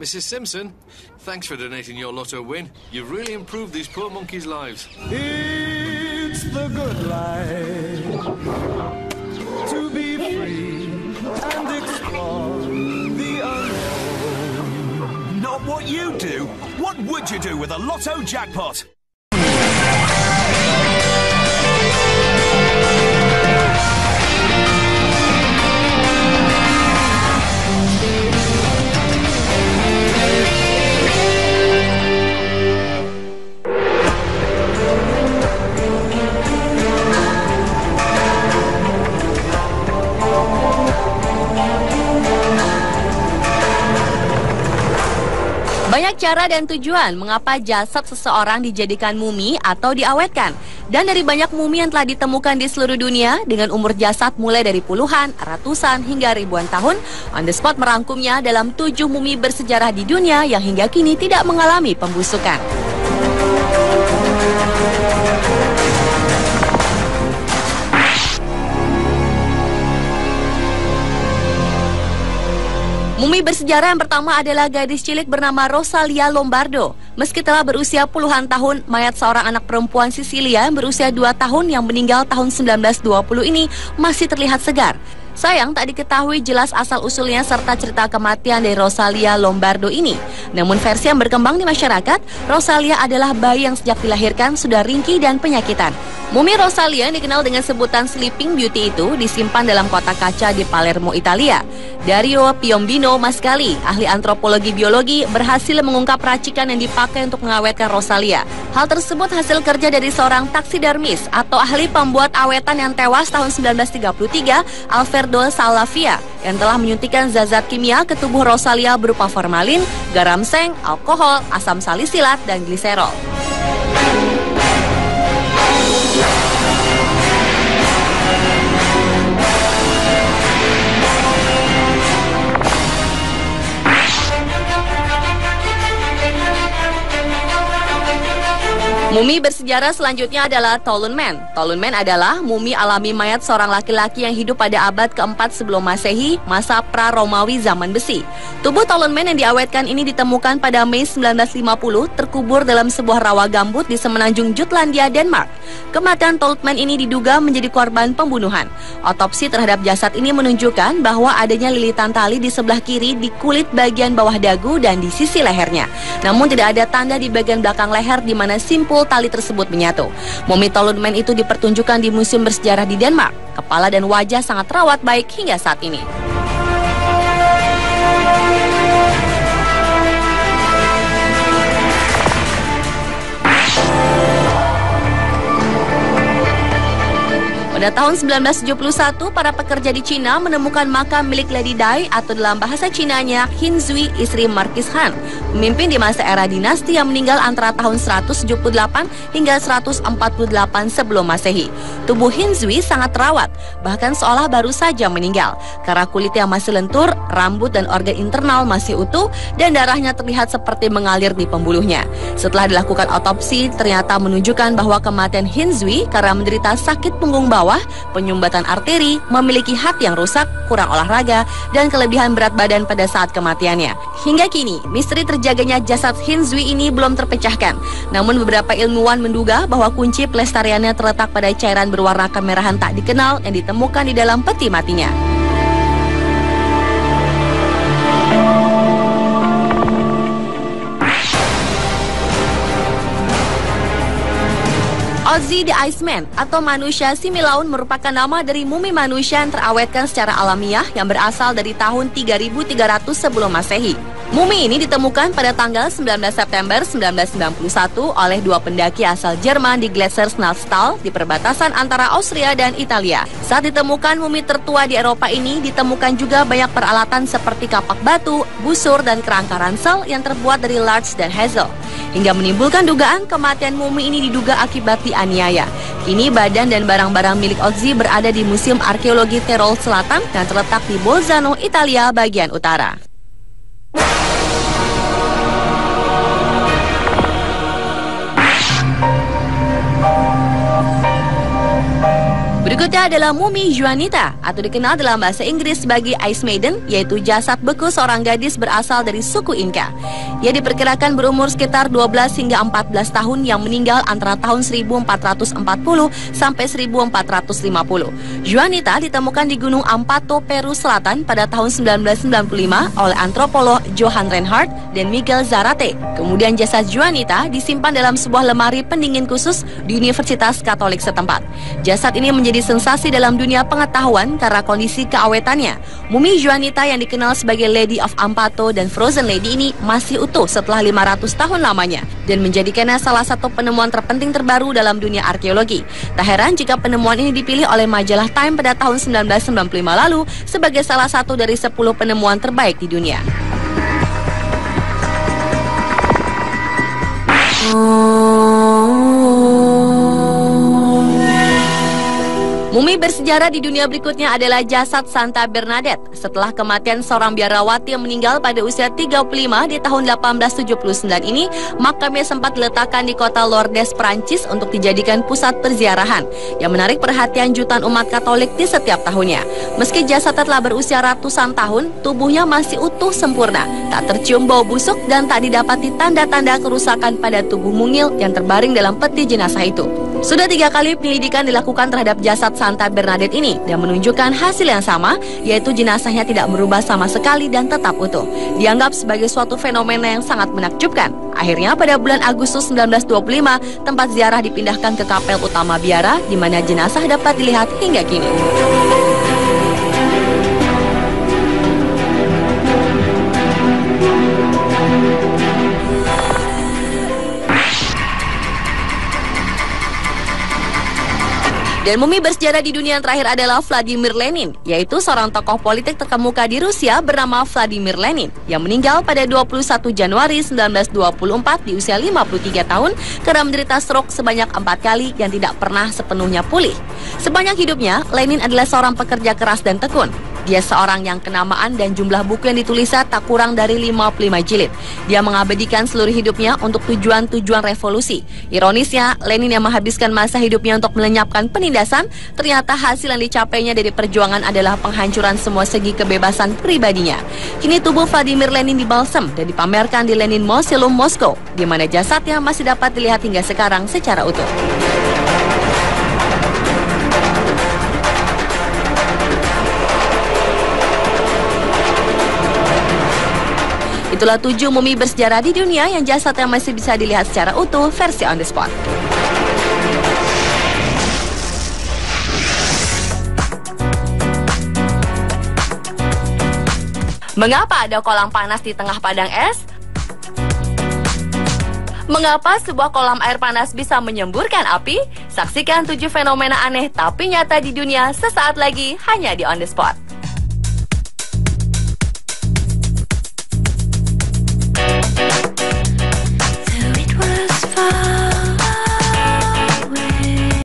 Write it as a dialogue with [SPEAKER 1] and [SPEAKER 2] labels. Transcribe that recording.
[SPEAKER 1] Mrs. Simpson, thanks for donating your lotto win. You've really improved these poor monkeys' lives.
[SPEAKER 2] It's the good life, to be free and explore the unknown.
[SPEAKER 3] Not what you do. What would you do with a lotto jackpot?
[SPEAKER 4] Banyak cara dan tujuan mengapa jasad seseorang dijadikan mumi atau diawetkan. Dan dari banyak mumi yang telah ditemukan di seluruh dunia dengan umur jasad mulai dari puluhan, ratusan hingga ribuan tahun, On The Spot merangkumnya dalam 7 mumi bersejarah di dunia yang hingga kini tidak mengalami pembusukan. Mumi bersejarah yang pertama adalah gadis cilik bernama Rosalia Lombardo. Meski telah berusia puluhan tahun, mayat seorang anak perempuan Sisilia yang berusia 2 tahun yang meninggal tahun 1920 ini masih terlihat segar. Sayang, tak diketahui jelas asal-usulnya serta cerita kematian dari Rosalia Lombardo ini. Namun versi yang berkembang di masyarakat, Rosalia adalah bayi yang sejak dilahirkan sudah ringkih dan penyakitan. Mumi Rosalia yang dikenal dengan sebutan Sleeping Beauty itu disimpan dalam kotak kaca di Palermo, Italia. Dario Piombino Mascali, ahli antropologi biologi, berhasil mengungkap racikan yang dipakai untuk mengawetkan Rosalia. Hal tersebut hasil kerja dari seorang taksidermis atau ahli pembuat awetan yang tewas tahun 1933, Alfredo Salavia, yang telah menyuntikkan zat-zat kimia ke tubuh Rosalia berupa formalin, garam seng, alkohol, asam salisilat, dan gliserol. Mumi bersejarah selanjutnya adalah Toulon Man. Toulon Man adalah mumi alami mayat seorang laki-laki yang hidup pada abad keempat sebelum Masehi, masa pra-Romawi zaman besi. Tubuh Toulon Man yang diawetkan ini ditemukan pada Mei 1950, terkubur dalam sebuah rawa gambut di semenanjung Jutlandia, Denmark. Kematian Toulon Man ini diduga menjadi korban pembunuhan. Otopsi terhadap jasad ini menunjukkan bahwa adanya lilitan tali di sebelah kiri di kulit bagian bawah dagu dan di sisi lehernya. Namun tidak ada tanda di bagian belakang leher di mana simpul tali tersebut menyatu. Mumi Toulon Man itu dipertunjukkan di museum bersejarah di Denmark. Kepala dan wajah sangat terawat baik hingga saat ini. Pada tahun 1971, para pekerja di Cina menemukan makam milik Lady Dai atau dalam bahasa Cinanya Hin Zui, istri Marquis Han, pemimpin di masa era dinasti yang meninggal antara tahun 178 hingga 148 sebelum Masehi. Tubuh Hin Zui sangat terawat, bahkan seolah baru saja meninggal, karena kulit yang masih lentur, rambut dan organ internal masih utuh, dan darahnya terlihat seperti mengalir di pembuluhnya. Setelah dilakukan otopsi, ternyata menunjukkan bahwa kematian Hin Zui karena menderita sakit punggung bawah, penyumbatan arteri, memiliki hati yang rusak, kurang olahraga, dan kelebihan berat badan pada saat kematiannya. Hingga kini, misteri terjaganya jasad Hin Zui ini belum terpecahkan. Namun beberapa ilmuwan menduga bahwa kunci pelestariannya terletak pada cairan berwarna kemerahan tak dikenal yang ditemukan di dalam peti matinya. Ozzy the Iceman atau manusia Similaun merupakan nama dari mumi manusia yang terawetkan secara alamiah yang berasal dari tahun 3300 sebelum Masehi. Mumi ini ditemukan pada tanggal 19 September 1991 oleh 2 pendaki asal Jerman di Gletser Snalstal di perbatasan antara Austria dan Italia. Saat ditemukan mumi tertua di Eropa ini, ditemukan juga banyak peralatan seperti kapak batu, busur, dan kerangka ransel yang terbuat dari larch dan hazel. Hingga menimbulkan dugaan kematian mumi ini diduga akibat dianiaya. Kini badan dan barang-barang milik Ozzy berada di Museum Arkeologi Tirol Selatan yang terletak di Bolzano, Italia bagian utara. Berikutnya ketiga adalah mumi Juanita atau dikenal dalam bahasa Inggris sebagai Ice Maiden, yaitu jasad beku seorang gadis berasal dari suku Inca. Ia diperkirakan berumur sekitar 12 hingga 14 tahun yang meninggal antara tahun 1440 sampai 1450. Juanita ditemukan di Gunung Ampato, Peru Selatan pada tahun 1995 oleh antropolog Johann Reinhardt dan Miguel Zarate. Kemudian jasad Juanita disimpan dalam sebuah lemari pendingin khusus di Universitas Katolik setempat. Jasad ini menjadi sensasi dalam dunia pengetahuan karena kondisi keawetannya. Mumi Juanita yang dikenal sebagai Lady of Ampato dan Frozen Lady ini masih utuh setelah 500 tahun lamanya dan menjadikannya salah satu penemuan terpenting terbaru dalam dunia arkeologi. Tak heran jika penemuan ini dipilih oleh majalah Time pada tahun 1995 lalu sebagai salah satu dari 10 penemuan terbaik di dunia. Mumi bersejarah di dunia berikutnya adalah jasad Santa Bernadette. Setelah kematian seorang biarawati yang meninggal pada usia 35 di tahun 1879 ini, makamnya sempat diletakkan di kota Lourdes, Prancis untuk dijadikan pusat perziarahan yang menarik perhatian jutaan umat Katolik di setiap tahunnya. Meski jasadnya telah berusia ratusan tahun, tubuhnya masih utuh sempurna, tak tercium bau busuk dan tak didapati tanda-tanda kerusakan pada tubuh mungil yang terbaring dalam peti jenazah itu. Sudah 3 kali penyelidikan dilakukan terhadap jasad Santa Bernadette ini dan menunjukkan hasil yang sama, yaitu jenazahnya tidak berubah sama sekali dan tetap utuh. Dianggap sebagai suatu fenomena yang sangat menakjubkan. Akhirnya pada bulan Agustus 1925, tempat ziarah dipindahkan ke kapel utama biara di mana jenazah dapat dilihat hingga kini. Dan mumi bersejarah di dunia yang terakhir adalah Vladimir Lenin, yaitu seorang tokoh politik terkemuka di Rusia bernama Vladimir Lenin yang meninggal pada 21 Januari 1924 di usia 53 tahun karena menderita stroke sebanyak 4 kali yang tidak pernah sepenuhnya pulih. Sepanjang hidupnya, Lenin adalah seorang pekerja keras dan tekun. Dia seorang yang kenamaan dan jumlah buku yang ditulisnya tak kurang dari 55 jilid. Dia mengabadikan seluruh hidupnya untuk tujuan-tujuan revolusi. Ironisnya, Lenin yang menghabiskan masa hidupnya untuk melenyapkan penindasan, ternyata hasil yang dicapainya dari perjuangan adalah penghancuran semua segi kebebasan pribadinya. Kini tubuh Vladimir Lenin dibalsem dan dipamerkan di Lenin Mausoleum Moskow, di mana jasadnya masih dapat dilihat hingga sekarang secara utuh. Itulah 7 mumi bersejarah di dunia yang jasadnya masih bisa dilihat secara utuh versi On The Spot. Mengapa ada kolam panas di tengah padang es? Mengapa sebuah kolam air panas bisa menyemburkan api? Saksikan 7 fenomena aneh tapi nyata di dunia sesaat lagi hanya di On The Spot.